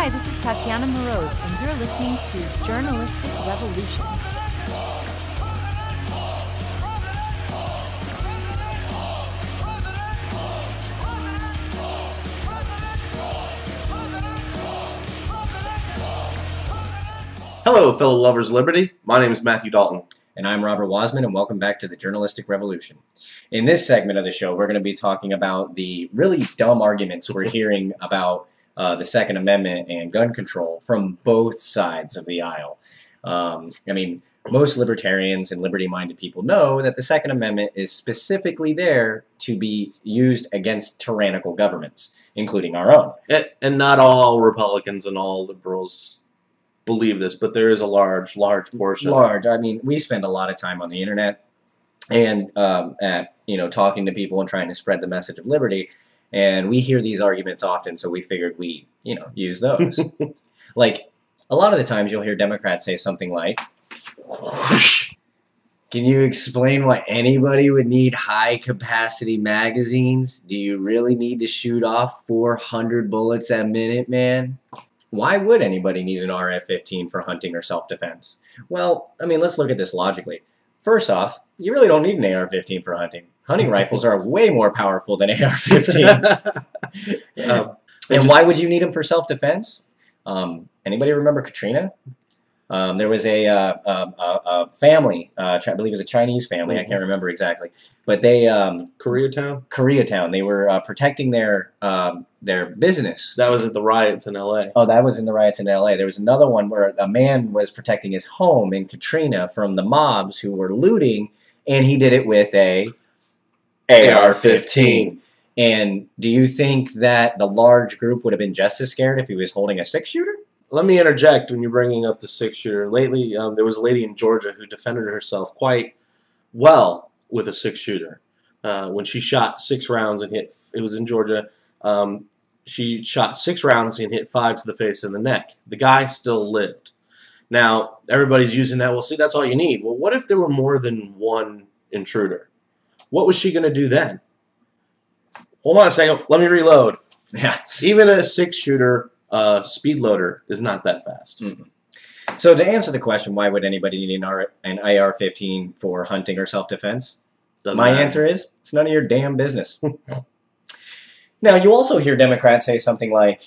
Hi, this is Tatiana Moroz, and you're listening to Journalistic Revolution. Hello, fellow lovers of liberty. My name is Matthew Dalton. And I'm Robert Wasmund, and welcome back to the Journalistic Revolution. In this segment of the show, we're going to be talking about the really dumb arguments we're hearing about the Second Amendment and gun control from both sides of the aisle. Most libertarians and liberty-minded people know that the Second Amendment is specifically there to be used against tyrannical governments, including our own. And not all Republicans and all liberals believe this, but there is a large portion. We spend a lot of time on the internet and talking to people and trying to spread the message of liberty, and we hear these arguments often, so we figured we use those. Like, a lot of the times you'll hear Democrats say something like, "Can you explain why anybody would need high-capacity magazines? Do you really need to shoot off 400 bullets a minute, man? Why would anybody need an RF-15 for hunting or self-defense?" Well, let's look at this logically. First off, you really don't need an AR-15 for hunting. Hunting rifles are way more powerful than AR-15s. And why would you need them for self-defense? Anybody remember Katrina? There was a family, I believe it was a Chinese family, I can't remember exactly, but they... Koreatown. They were protecting their business. That was at the riots in L.A. Oh, that was in the riots in L.A. There was another one where a man was protecting his home in Katrina from the mobs who were looting, and he did it with a AR-15. And do you think that the large group would have been just as scared if he was holding a 6-shooter? Let me interject when you're bringing up the 6-shooter. Lately, there was a lady in Georgia who defended herself quite well with a 6-shooter. When she shot 6 rounds and hit, it was in Georgia, she shot 6 rounds and hit 5 to the face and the neck. The guy still lived. Now, everybody's using that. Well, see, that's all you need. Well, what if there were more than one intruder? What was she going to do then? Hold on a second. Let me reload. Yeah. Even a 6-shooter speed loader is not that fast. Mm-hmm. So to answer the question, why would anybody need an AR-15 for hunting or self-defense? My answer is, it's none of your damn business. Now, you also hear Democrats say something like,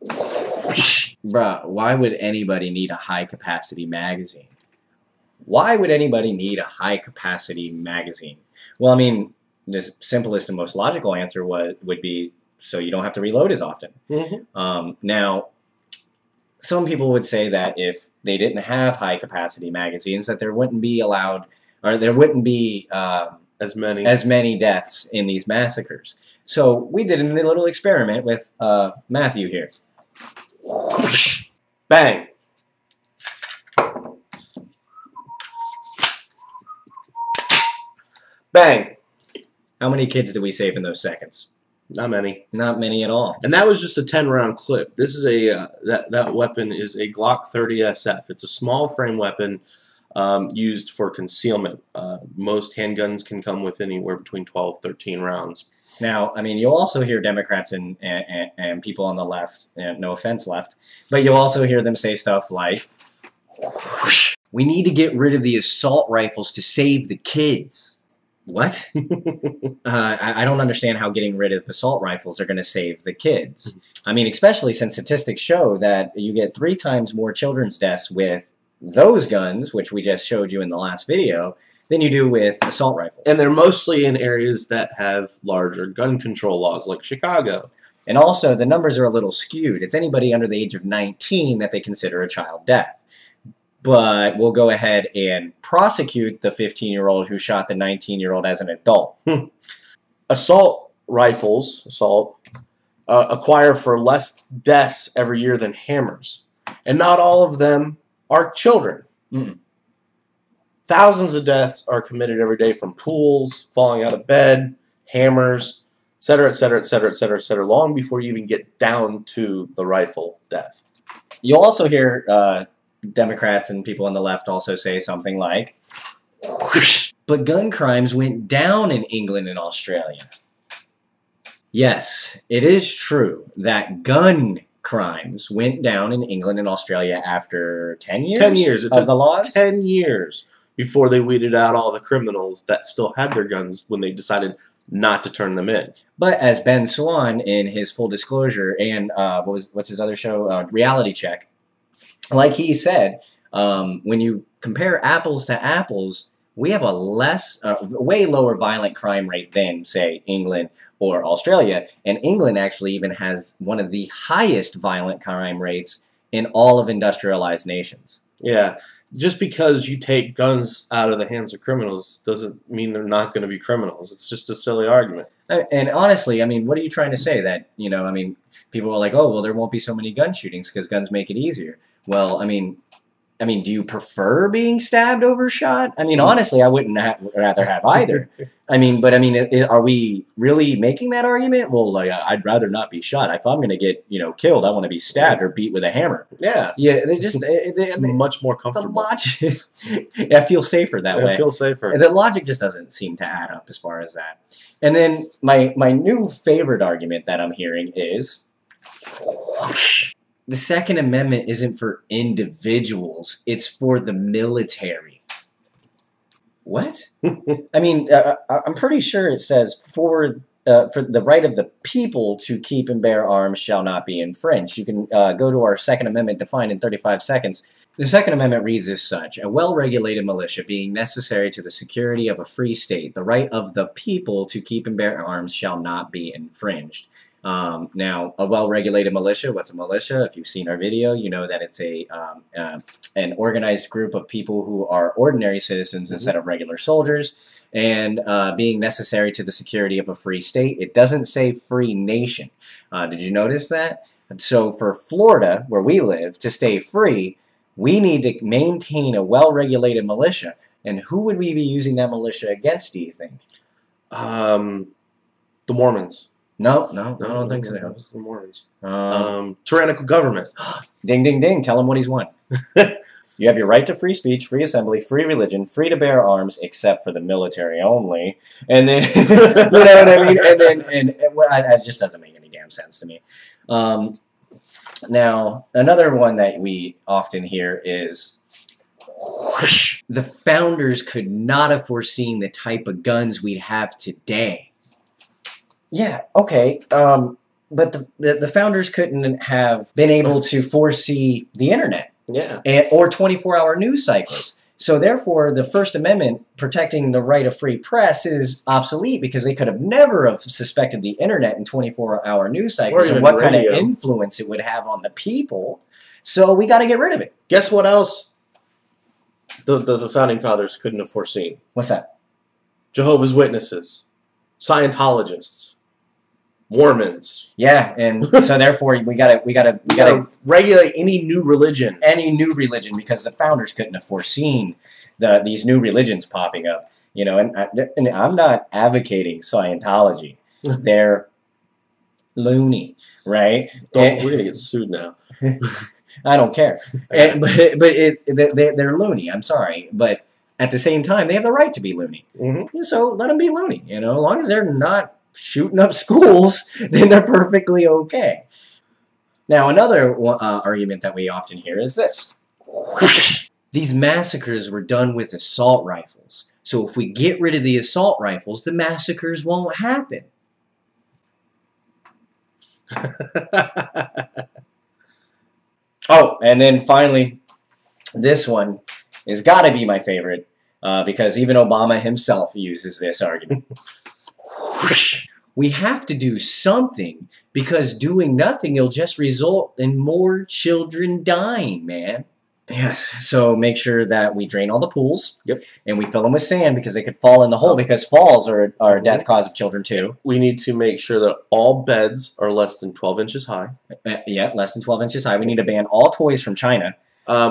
"Bruh, why would anybody need a high-capacity magazine?" Why would anybody need a high-capacity magazine? Well, the simplest and most logical answer would be so you don't have to reload as often. Mm-hmm. Now, some people would say that if they didn't have high-capacity magazines, that there wouldn't be allowed, or there wouldn't be as many deaths in these massacres. So we did a little experiment with Matthew here. Bang. Bang. How many kids did we save in those seconds? Not many. Not many at all. And that was just a 10-round clip. This is that weapon is a Glock 30 SF. It's a small frame weapon used for concealment. Most handguns can come with anywhere between 12 13 rounds. Now, you'll also hear Democrats and people on the left, no offense left, but you'll also hear them say stuff like, "We need to get rid of the assault rifles to save the kids." What? I don't understand how getting rid of assault rifles are going to save the kids. Especially since statistics show that you get 3 times more children's deaths with those guns, which we just showed you in the last video, than you do with assault rifles. And they're mostly in areas that have larger gun control laws, like Chicago. And also, the numbers are a little skewed. It's anybody under the age of 19 that they consider a child death. But we'll go ahead and prosecute the 15-year-old who shot the 19-year-old as an adult. Assault rifles, acquire for less deaths every year than hammers. And not all of them are children. Mm-mm. Thousands of deaths are committed every day from pools, falling out of bed, hammers, etc., etc., etc., etc., etc., long before you even get down to the rifle death. You'll also hear Democrats and people on the left also say something like, "But gun crimes went down in England and Australia." Yes, it is true that gun crimes went down in England and Australia after 10 years? 10 years. It of took the laws? 10 years before they weeded out all the criminals that still had their guns when they decided not to turn them in. But as Ben Swan in his Full Disclosure and what's his other show, Reality Check, like he said, when you compare apples to apples, we have a way lower violent crime rate than, say, England or Australia. And England actually even has one of the highest violent crime rates in all of industrialized nations. Yeah. Just because you take guns out of the hands of criminals doesn't mean they're not going to be criminals. It's just a silly argument. And honestly, I mean, what are you trying to say? That, I mean, people are like, oh, well, there won't be so many gun shootings because guns make it easier. Well, I mean, do you prefer being stabbed over shot? I mean, honestly, I wouldn't rather have either. Are we really making that argument? Well, like, I'd rather not be shot. If I'm going to get, killed, I want to be stabbed or beat with a hammer. Yeah. Yeah, it's much more comfortable. The logic, I feel safer that way. I feel safer. And the logic just doesn't seem to add up as far as that. And then my new favorite argument that I'm hearing is, the Second Amendment isn't for individuals. It's for the military. What? I mean, I'm pretty sure it says for the right of the people to keep and bear arms shall not be infringed. You can go to our Second Amendment defined in 35 seconds. The Second Amendment reads as such: a well-regulated militia being necessary to the security of a free state, the right of the people to keep and bear arms shall not be infringed. Now, a well-regulated militia, what's a militia? If you've seen our video, you know that it's an organized group of people who are ordinary citizens instead of regular soldiers, and being necessary to the security of a free state. It doesn't say free nation. Did you notice that? So for Florida, where we live, to stay free, we need to maintain a well-regulated militia. And who would we be using that militia against, do you think? The Mormons. No, I don't think so. The Mormons. Tyrannical government. Ding, ding, ding. Tell him what he's won. You have your right to free speech, free assembly, free religion, free to bear arms, except for the military only. And then, you know what I mean? And it just doesn't make any damn sense to me. Now, another one that we often hear is, the founders could not have foreseen the type of guns we'd have today. Yeah, okay, but the founders couldn't have been able to foresee the internet, or 24-hour news cycles. So therefore, the First Amendment protecting the right of free press is obsolete because they could have never have suspected the internet and 24-hour news cycles and what kind of influence it would have on the people. So we got to get rid of it. Guess what else the founding fathers couldn't have foreseen? What's that? Jehovah's Witnesses, Scientologists, Mormons. Yeah, and so therefore we gotta regulate any new religion. Because the founders couldn't have foreseen these new religions popping up. You know, and I'm not advocating Scientology. They're loony, right? We're gonna get sued now. I don't care. They're loony. I'm sorry, but at the same time, they have the right to be loony. Mm-hmm. So let them be loony. You know, as long as they're not shooting up schools, then they're perfectly okay. Now, another argument that we often hear is this. These massacres were done with assault rifles. So if we get rid of the assault rifles, the massacres won't happen. Oh, and then finally, this one has got to be my favorite because even Obama himself uses this argument. We have to do something because doing nothing will just result in more children dying, man. Yes, so make sure that we drain all the pools. Yep. And we fill them with sand because they could fall in the hole because falls are a death cause of children too. We need to make sure that all beds are less than 12 inches high. Yeah, less than 12 inches high. We need to ban all toys from China.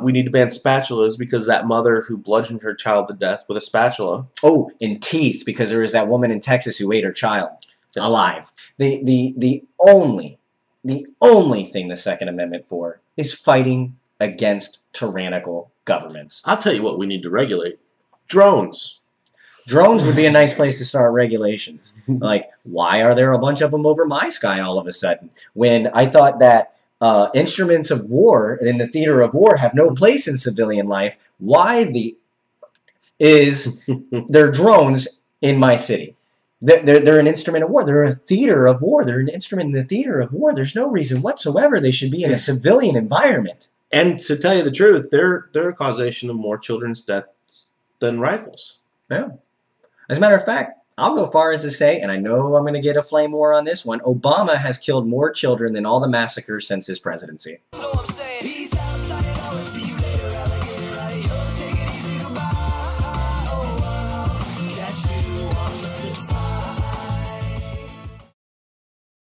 We need to ban spatulas because that mother who bludgeoned her child to death with a spatula. Oh, and teeth because there was that woman in Texas who ate her child alive. The only thing the Second Amendment for is fighting against tyrannical governments. I'll tell you what we need to regulate. Drones. Drones would be a nice place to start regulations. Like, why are there a bunch of them over my sky all of a sudden? When I thought that instruments of war in the theater of war have no place in civilian life. Why they're drones in my city? They're an instrument of war. They're a theater of war. They're an instrument in the theater of war. There's no reason whatsoever they should be in a civilian environment. And to tell you the truth, they're a causation of more children's deaths than rifles. Yeah. As a matter of fact, I'll go far as to say, and I know I'm going to get a flame war on this one, Obama has killed more children than all the massacres since his presidency.